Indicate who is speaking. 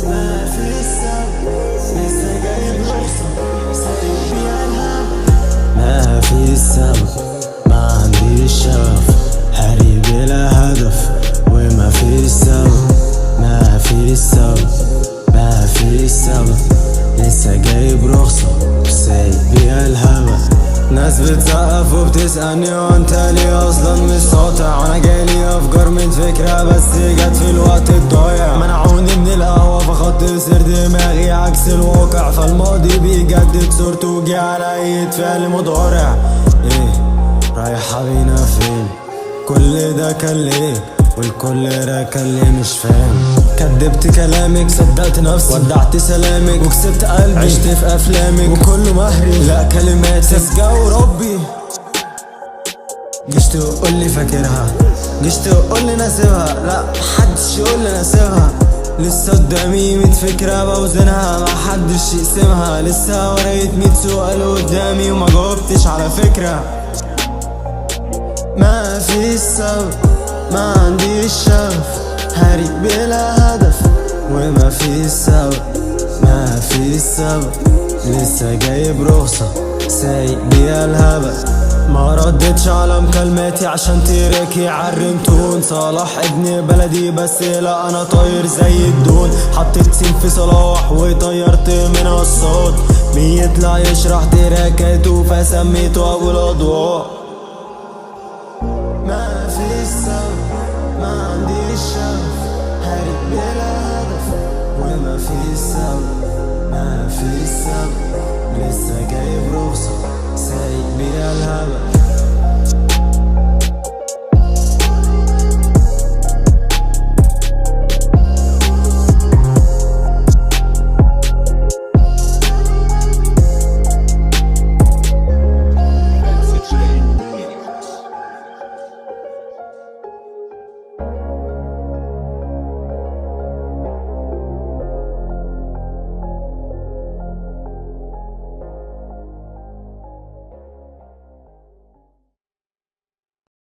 Speaker 1: ما في السبب لسه جايب رخصة سايق بيها الهوا. ما في السبب ما عنديش شغف هاري بلا هدف وما في السبب. ما في السبب ما في السبب لسه جايب رخصة سايق بيها الهوا. ناس بتسقف وبتسألني وانت ليه اصلا مش ساطع، وانا جايلي افكار من فكرة بس جت في الوقت الضايع. منعوني من القهوة فخدت سير دماغي عكس الواقع، فالماضي بيجدد صورته وجي على اي فعل مضارع. ايه رايحة بينا فين؟ كل ده كان ليه والكل راكن ليه مش فاهم. كدبت كلامك صدقت نفسي ودعت سلامك وكسبت قلبي عشت في افلامك وكله مهري لا كلمات سذجة وربي. جيش تقولي فاكرها جيش تقولي ناسبها لا محدش يقولي ناسبها. لسه قدامي 100 فكرة بوزنها محدش يقسمها. لسه وريت 100 سؤال قدامي وما جاوبتش على فكرة. ما في السبب ما عنديش شغف هاري بلا هدف وما في السبب. ما في السبب لسه جايب رخصة سايق بيها الهبل. ما ردتش على مكالماتي عشان تركي عالرنتون. صلاح ابن بلدي بس لا انا طاير زي الدون. حطيت سين في صلاح وطيرت منها الصوت بيطلع يشرح تراكاته فسميته ابو الاضواء. ما في السبب ما عنديش شغف هاري بلا هدف وما في السبب. ما في السبب لسه جايب رخصة سايق بيها الهبل.